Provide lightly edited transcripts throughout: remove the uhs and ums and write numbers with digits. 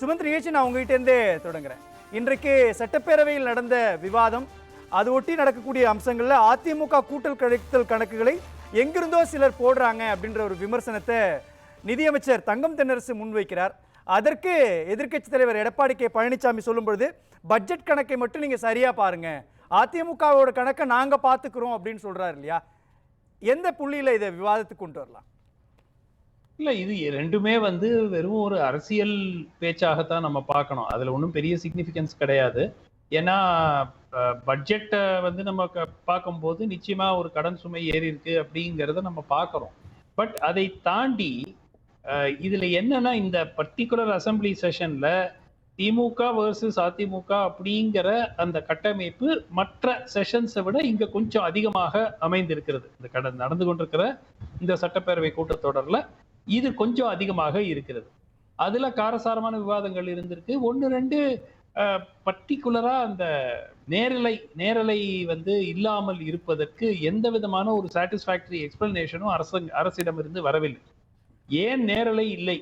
சுமந்த் நிகழ்ச்சி நான் உங்ககிட்ட இருந்தே தொடங்குறேன். இன்றைக்கு சட்டப்பேரவையில் நடந்த விவாதம், அது ஒட்டி நடக்கக்கூடிய அம்சங்கள்ல அதிமுக கூட்டல் கழித்தல் கணக்குகளை எங்கிருந்தோ சிலர் போடுறாங்க அப்படின்ற ஒரு விமர்சனத்தை நிதியமைச்சர் தங்கம் தென்னரசு முன்வைக்கிறார். அதற்கு எதிர்க்கட்சி தலைவர் எடப்பாடி கே பழனிசாமி சொல்லும் பொழுது, பட்ஜெட் கணக்கை மட்டும் நீங்க சரியா பாருங்க, அதிமுகவோட கணக்கை நாங்க பாத்துக்கிறோம் அப்படின்னு சொல்றாரு இல்லையா? எந்த புள்ளியில இதை விவாதத்துக்கு கொண்டு வரலாம்? இல்ல, இது ரெண்டுமே வெறும் ஒரு அரசியல் பேச்சாகத்தான் நம்ம பார்க்கணும். அதுல ஒன்றும் பெரிய சிக்னிஃபிகன்ஸ் கிடையாது. ஏன்னா பட்ஜெட்டை நம்ம பார்க்கும்போது நிச்சயமா ஒரு கடன் சுமை ஏறி இருக்கு அப்படிங்கிறத நம்ம பார்க்கறோம். பட் அதை தாண்டி இதுல என்னன்னா, இந்த பர்டிகுலர் அசம்பிளி செஷன்ல திமுக வர்சஸ் அதிமுக அப்படிங்கிற அந்த கட்டமைப்பு மற்ற செஷன்ஸை விட இங்க கொஞ்சம் அதிகமாக அமைந்திருக்கிறது. இந்த நடந்து கொண்டிருக்கிற இந்த சட்டப்பேரவை கூட்டத்தொடர்ல இது கொஞ்சம் அதிகமாக இருக்கிறது. அதுல காரசாரமான விவாதங்கள் இருந்திருக்கு. ஒன்று ரெண்டு பர்டிகுலரா அந்த நேரலை இல்லாமல் இருப்பதற்கு எந்த விதமான ஒரு சாட்டிஸ்ஃபேக்டரி எக்ஸ்பிளனேஷனும் அரசிடம் இருந்து வரவில்லை. ஏன் நேரலை இல்லை?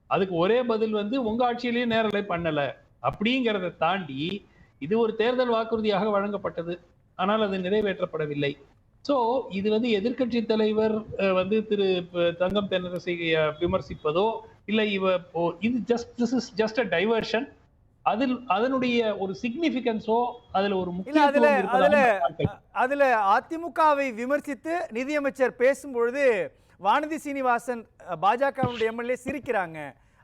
அதுக்கு ஒரே பதில் உங்க ஆட்சியிலேயே நேரலை பண்ணல அப்படிங்கிறத தாண்டி, இது ஒரு தேர்தல் வாக்குறுதியாக வழங்கப்பட்டது, ஆனால் அது நிறைவேற்றப்படவில்லை. சோ இது எதிர்கட்சி தலைவர் திரு தங்கம் தென்னரசை விமர்சிப்பதோ இல்ல இது ஜஸ்ட் அ டைவர்ஷன். அதனுடைய ஒரு சிக்னிபிகன்ஸோ அதுல ஒரு அதுல அதிமுகவை விமர்சித்து நிதியமைச்சர் பேசும்பொழுது வானதி சீனிவாசன் பாஜகவுடைய எம்எல்ஏ சிரிக்கிறாங்க.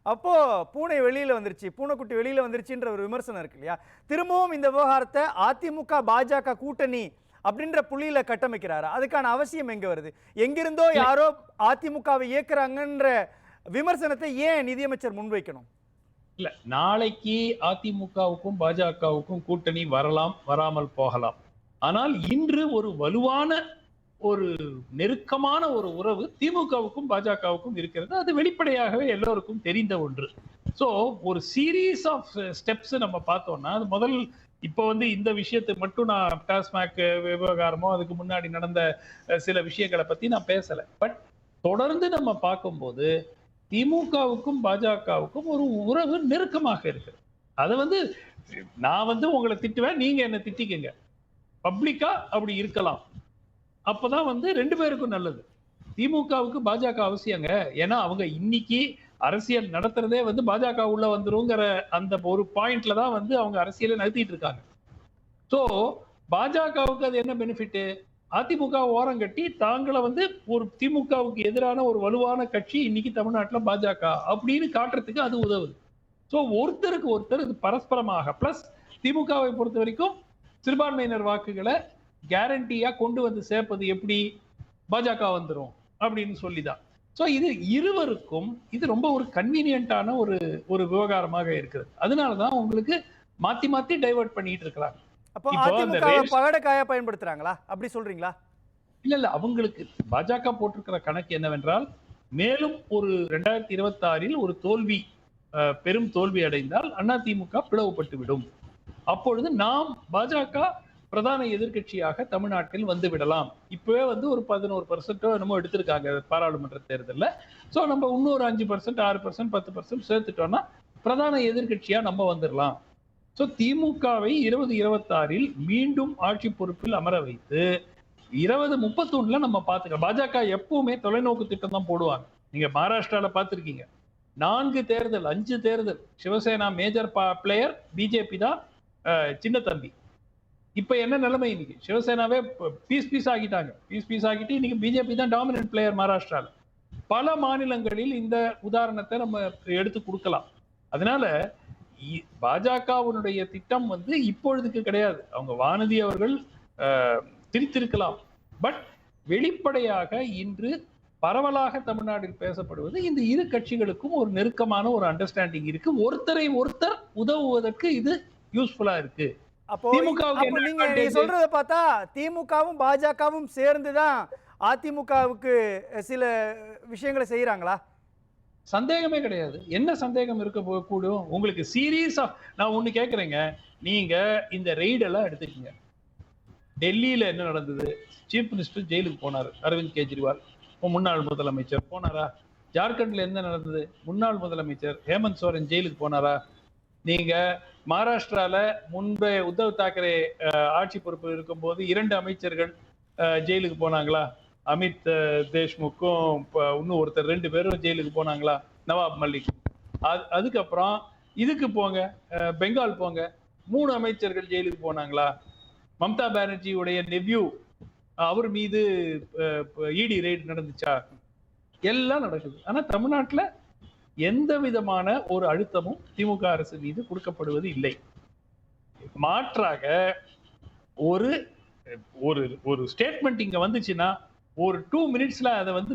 அப்போ பூனை வெளியில வந்துருச்சு, பூனைக்குட்டி வெளியில வந்துருச்சுன்ற ஒரு விமர்சனம் இருக்கு இல்லையா? திரும்பவும் இந்த விவகாரத்தை அதிமுக பாஜக கூட்டணி அப்படின்ற புள்ளியில கட்டமைக்கிறாரு. அதுக்கான அவசியம் எங்க வருது? எங்கிருந்தோ யாரோ அதிமுகவை இயக்குறாங்கன்ற விமர்சனத்தை ஏன் நிதியமைச்சர் முன்வைக்கணும்? இல்ல, நாளைக்கு அதிமுகவுக்கும் பாஜகவுக்கும் கூட்டணி வரலாம், வராமல் போகலாம். ஆனால் இன்று ஒரு வலுவான ஒரு நெருக்கமான ஒரு உறவு திமுகவுக்கும் பாஜகவுக்கும் இருக்கிறது. அது வெளிப்படையாகவே எல்லோருக்கும் தெரிந்த ஒன்று. சோ ஒரு சீரீஸ் ஆஃப் ஸ்டெப்ஸ் நம்ம பார்த்தோம்னா, அது முதல் இப்போ இந்த விஷயத்தை மட்டும் நான் டாஸ்மாக் விவகாரமோ அதுக்கு முன்னாடி நடந்த சில விஷயங்களை பத்தி நான் பேசல. பட் தொடர்ந்து நம்ம பார்க்கும்போது திமுகவுக்கும் பாஜகவுக்கும் ஒரு உறவு நெருக்கமாக இருக்கு. அது நான் உங்களை திட்டுவேன், நீங்க என்ன திட்டிக்கங்க, பப்ளிக்கா அப்படி இருக்கலாம். அப்பதான் ரெண்டு பேருக்கும் நல்லது. திமுகவுக்கு பாஜக அவசியங்க. ஏன்னா அவங்க இன்னைக்கு அரசியல் நடத்துறதே பாஜக உள்ள வந்துருங்கிற அந்த ஒரு பாயிண்ட்ல தான் அவங்க அரசியலை நடத்திட்டு இருக்காங்க. சோ பாஜகவுக்கு அது என்ன பெனிஃபிட்? அதிமுக ஓரம் கட்டி தாங்களை ஒரு திமுகவுக்கு எதிரான ஒரு வலுவான கட்சி இன்னைக்கு தமிழ்நாட்டுல பாஜக அப்படின்னு காட்டுறதுக்கு அது உதவுது. சோ ஒருத்தருக்கு ஒருத்தர் இது பரஸ்பரமாக. பிளஸ் திமுகவை பொறுத்த வரைக்கும் சிறுபான்மையினர் வாக்குகளை கேரண்டியா கொண்டு சேர்ப்பது எப்படி? பாஜக வந்துரும் அப்படின்னு சொல்லிதான். சோ இது இருவருக்கும் இது ரொம்ப ஒரு கன்வீனியன்டான ஒரு விவகாரமாக இருக்கிறது. அதனாலதான் உங்களுக்கு மாத்தி மாத்தி டைவர்ட் பண்ணிட்டு இருக்கிறாங்க. அப்போ அதிமுகவை பகடக்காயா பயன்படுத்துறாங்களா அப்படி சொல்றீங்களா? இல்ல, அவங்களுக்கு பாஜக போட்டிருக்கிற கணக்கு என்னவென்றால், மேலும் ஒரு 2026 ஒரு தோல்வி, பெரும் தோல்வி அடைந்தால் அதிமுக பிளவுபட்டு விடும். அப்பொழுது நாம் பாஜக பிரதான எதிர்கட்சியாக தமிழ்நாட்டில் வந்து விடலாம். இப்பவே ஒரு 11% என்னமோ எடுத்திருக்காங்க பாராளுமன்ற தேர்தலில். சோ நம்ம இன்னொரு 5%, 6%, 10% சேர்த்துட்டோம்னா பிரதான எதிர்கட்சியா நம்ம வந்துடலாம். சோ திமுகவை 2026 மீண்டும் ஆட்சி பொறுப்பில் அமர வைத்து 2031 நம்ம பாத்துக்கலாம். பாஜக எப்பவுமே தொலைநோக்கு திட்டம் தான் போடுவாங்க. நீங்க மகாராஷ்டிரால பாத்திருக்கீங்க, 4 தேர்தல் 5 தேர்தல் சிவசேனா மேஜர் பிளேயர், பிஜேபி தான் சின்ன தம்பி. இப்ப என்ன நிலைமை? இன்னைக்கு சிவசேனாவே பீஸ் ஆகிட்டாங்க. பீஸ் ஆகிட்டு இன்னைக்கு பிஜேபி தான் டாமினன்ட் பிளேயர் மகாராஷ்டிரால. பல மாநிலங்களில் இந்த உதாரணத்தை நம்ம எடுத்து கொடுக்கலாம். அதனால பாஜகவுடைய திட்டம் இப்பொழுதுக்கு கிடையாது. அவங்க வானதி அவர்கள் திரித்திருக்கலாம். பட் வெளிப்படையாக இன்று பரவலாக தமிழ்நாட்டில் பேசப்படுவது இந்த இரு கட்சிகளுக்கும் ஒரு நெருக்கமான ஒரு அண்டர்ஸ்டாண்டிங் இருக்கு. ஒருத்தரை ஒருத்தர் உதவுவதற்கு இது யூஸ்ஃபுல்லா இருக்கு. அப்போ நீங்க சொல்றத பார்த்தா திமுகவும் பாஜகவும் சேர்ந்துதான் அதிமுகவுக்கு சில விஷயங்களை செய்யறாங்களா? சந்தேகமே கிடையாது. என்ன சந்தேகம் இருக்க கூடும்? உங்களுக்கு சீரீஸ் ஆஃப், நான் ஒண்ணு கேக்குறேங்க, நீங்க இந்த ரெய்ட் எல்லாம் எடுத்துக்கீங்க. டெல்லியில என்ன நடந்தது? சீஃப் மினிஸ்டர் ஜெயிலுக்கு போனாரு, அரவிந்த் கெஜ்ரிவால் முன்னாள் முதலமைச்சர் போனாரா? ஜார்க்கண்ட்ல என்ன நடந்தது? முன்னாள் முதலமைச்சர் ஹேமந்த் சோரன் ஜெயிலுக்கு போனாரா? நீங்க மகாராஷ்டிரால முன்பே உத்தவ் தாக்கரே ஆட்சி பொறுப்பில் இருக்கும்போது 2 அமைச்சர்கள் ஜெயிலுக்கு போனாங்களா? அமித் தேஷ்முக்கும் இன்னும் ஒருத்தர் 2 பேரும் ஜெயிலுக்கு போனாங்களா? நவாப் மல்லிக். அதுக்கப்புறம் இதுக்கு போங்க, பெங்கால் போங்க, 3 அமைச்சர்கள் ஜெயிலுக்கு போனாங்களா? மம்தா பானர்ஜியுடைய நெவ்யூ அவர் மீது இடி ரெய்டு நடந்துச்சா? எல்லாம் நடக்குது. ஆனா தமிழ்நாட்டுல எந்த விதமான ஒரு அழுத்தமும் திமுக அரசு மீது கொடுக்கப்படுவது இல்லை. மாற்றாக ஒரு ஒரு ஒரு ஸ்டேட்மெண்ட் இங்க வந்துச்சுன்னா ஒரு 2 மினிட்ஸ்ல அதை வந்து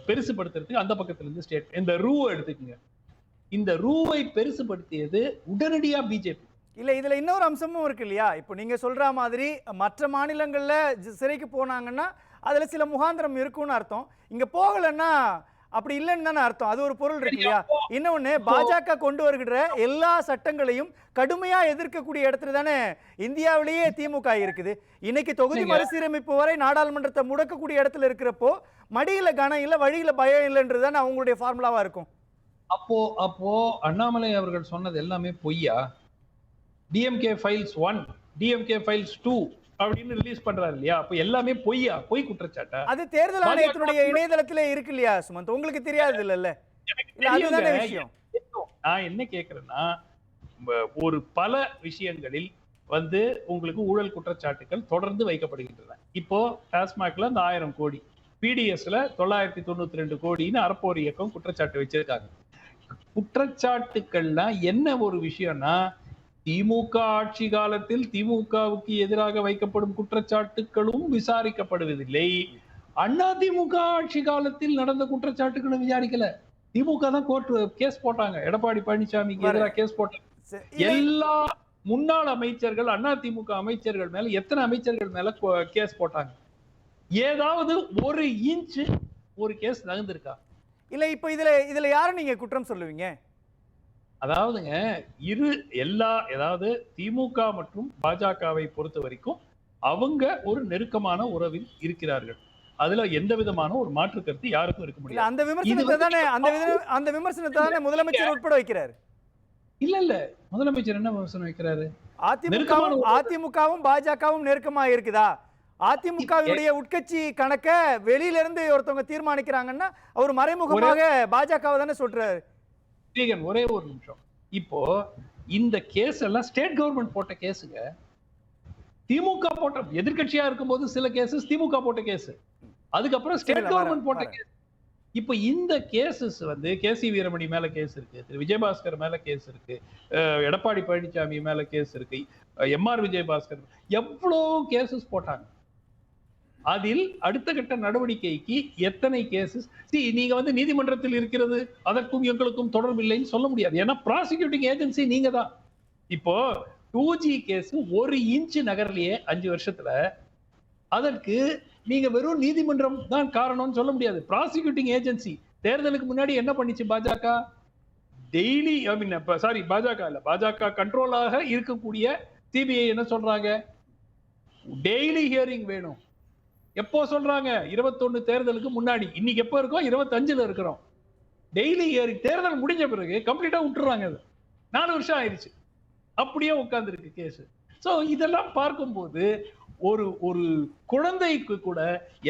பெருசுபடுத்துறதுக்கு அந்த பக்கத்துல இருந்து ஸ்டேட் இந்த ரூவை எடுத்துக்கங்க. இந்த ரூவை பெருசுபடுத்தியது உடனடியா பிஜேபி. இல்ல இதுல இன்னொரு அம்சமும் இருக்கு இல்லையா? இப்போ நீங்க சொல்ற மாதிரி மற்ற மாநிலங்கள்ல சிறைக்கு போனாங்கன்னா அதுல சில முகாந்திரம் இருக்கும்னு அர்த்தம். இங்க போகலன்னா அப்படி இல்லைன்னு தானே அர்த்தம். அது ஒரு பொருள் இருக்கு இல்லையா? இன்னொன்னு, பாஜக கொண்டு வருகிற எல்லா சட்டங்களையும் கடுமையா எதிர்க்கக்கூடிய இடத்துல தானே இந்தியாவிலேயே திமுக இருக்குது. இன்னைக்கு தொகுதி மறுசீரமைப்பு வரை நாடாளுமன்றத்தை முடக்கக்கூடிய இடத்துல இருக்கிறப்போ மடியில கனம் இல்ல, வழியில பயம் இல்லைன்றது தானே அவங்களுடைய ஃபார்முலாவா இருக்கும். அப்போ அண்ணாமலை அவர்கள் சொன்னது எல்லாமே பொய்யா? டிஎம்கே ஃபைல்ஸ் 1, டிஎம்கே ஃபைல்ஸ் 2 அப்படின்னு ரிலீஸ் பண்றாரு இல்லையா? அப்ப எல்லாமே பொய்யா? பொய் குற்றச்சாட்டா? அது தேர்தல் ஆணையத்தினுடைய இணையதளத்திலே இருக்கு இல்லையா சுமந்த்? உங்களுக்கு தெரியாது இல்ல? இல்ல அதுதானே விஷயம். நான் என்ன கேக்குறேன்னா, ஒரு பல விஷயங்களில் வந்து உங்களுக்கு ஊழல் குற்றச்சாட்டுகள் தொடர்ந்து வைக்கப்படுகின்றன. இப்போ டாஸ்மாக்ல அந்த 1000 கோடி, பிடிஎஸ்ல 992 கோடின்னு அறப்போர் இயக்கம் குற்றச்சாட்டு வச்சிருக்காங்க. குற்றச்சாட்டுக்கள்லாம் என்ன ஒரு விஷயம்னா, திமுக ஆட்சி காலத்தில் திமுகவுக்கு எதிராக வைக்கப்படும் குற்றச்சாட்டுகளும் விசாரிக்கப்படுவதில்லை. அதிமுக ஆட்சி காலத்தில் நடந்த குற்றச்சாட்டுகளும் விசாரிக்கல. திமுக தான் கோர்ட் கேஸ் போட்டாங்க. எடப்பாடி பழனிசாமிக்கு எதிராக கேஸ் போட்டாங்க. எல்லா முன்னாள் அமைச்சர்கள், அதிமுக அமைச்சர்கள் மேல எத்தனை அமைச்சர்கள் மேல கேஸ் போட்டாங்க? ஏதாவது ஒரு இன்ச் ஒரு கேஸ் நகர்ந்திருக்கா? இல்ல இப்ப இதுல யாரை நீங்க குற்றம் சொல்லுவீங்க? அதாவதுங்க, அதாவது திமுக மற்றும் பாஜகவை பொறுத்த வரைக்கும் அவங்க ஒரு நெருக்கமான உறவில் இருக்கிறார்கள். அதுல எந்த விதமான ஒரு மாற்று கருத்து யாருக்கும் இருக்க முடியாது. அந்த விமர்சனத்தை தானே முதலமைச்சர் உட்பட வைக்கிறார். இல்ல முதலமைச்சர் என்ன விமர்சனம் வைக்கிறாரு? அதிமுகவும் பாஜகவும் நெருக்கமா இருக்குதா? அதிமுகவுடைய உட்கட்சி கணக்க வெளியில இருந்து ஒருத்தவங்க தீர்மானிக்கிறாங்கன்னா அவர் மறைமுகமாக பாஜகவை தானே சொல்றாரு. ஒரே ஒரு நிமிஷம். இப்போ இந்த கேஸ் எல்லாம் ஸ்டேட் கவர்மெண்ட் போட்ட கேஸுங்க. திமுக போட்ட, எதிர்கட்சியா இருக்கும்போது சில கேசஸ் திமுக போட்ட கேஸ், அதுக்கப்புறம் ஸ்டேட் கவர்மெண்ட் போட்ட கேஸ். இப்போ இந்த கேசஸ் வந்து கேசி வீரமணி மேல கேஸ் இருக்கு, திரு விஜயபாஸ்கர் மேல கேஸ் இருக்கு, எடப்பாடி பழனிசாமி மேல கேஸ் இருக்கு, எம்ஆர் விஜயபாஸ்கர், எவ்வளவு கேசஸ் போட்டாங்க. அதில் அடுத்த கட்ட நடவடிக்கைக்கு எத்தனை கேசஸ்? நீங்க வந்து நீதிமன்றத்தில் இருக்கிறது அதற்கும் எங்களுக்கும் தொடர்பு இல்லைன்னு சொல்ல முடியாது. ஏன்னா ப்ராசிக்யூட்டிங் ஏஜென்சி நீங்க தான். இப்போ 2G கேஸ் 1 இன்ச் நகர்லயே 5 வருஷத்துல, அதற்கு நீங்க வெறும் நீதிமன்றம் தான் காரணம்னு சொல்ல முடியாது. ப்ராசிக்யூட்டிங் ஏஜென்சி தேர்தலுக்கு முன்னாடி என்ன பண்ணிச்சு பாஜக? டெய்லி பாஜக இல்ல, பாஜக கண்ட்ரோலாக இருக்கக்கூடிய சிபிஐ என்ன சொல்றாங்க? டெய்லி ஹியரிங் வேணும். எப்போ சொல்றாங்க? 21 தேர்தலுக்கு முன்னாடி. இன்னைக்கு எப்போ இருக்கோம்? 25ல இருக்கிறோம். Daily hearing. தேர்தல் முடிஞ்ச பிறகு கம்ப்ளீட்டா விட்டுறாங்க. அது 4 வருஷம் ஆயிடுச்சு, அப்படியே உட்கார்ந்து இருக்கு கேஸ். சோ இதெல்லாம் பார்க்கும்போது ஒரு ஒரு குழந்தைக்கு கூட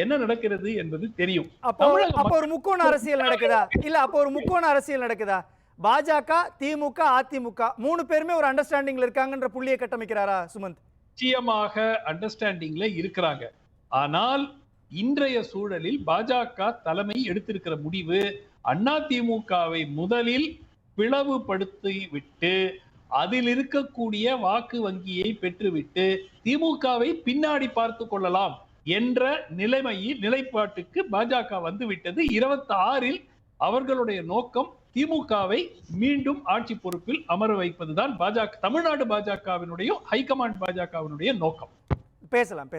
என்ன நடக்கிறது என்பது தெரியும். அப்போ ஒரு முக்கோண அரசியல் நடக்குதா? இல்ல அப்போ ஒரு முக்கோண அரசியல் நடக்குதா? பாஜக, திமுக, அதிமுக 3 பேருமே ஒரு அண்டர்ஸ்டாண்டிங்ல இருக்காங்கன்ற புள்ளியை கட்டமைக்கிறாரா சுமந்த்? நிச்சயமாக அண்டர்ஸ்டாண்டிங்ல இருக்கிறாங்க. ஆனால் இன்றைய சூழலில் பாஜக தலைமை எடுத்திருக்கிற முடிவு அதிமுகவை முதலில் பிளவுபடுத்தி விட்டு அதில் இருக்கக்கூடிய வாக்கு வங்கியை பெற்றுவிட்டு திமுகவை பின்னாடி பார்த்து கொள்ளலாம் என்ற நிலைப்பாட்டுக்கு பாஜக வந்துவிட்டது. 26ல் அவர்களுடைய நோக்கம் திமுகவை மீண்டும் ஆட்சி பொறுப்பில் அமர வைப்பதுதான் பாஜக, தமிழ்நாடு பாஜகவினுடைய ஹைகமாண்ட் பாஜகவினுடைய நோக்கம். பேசலாம்.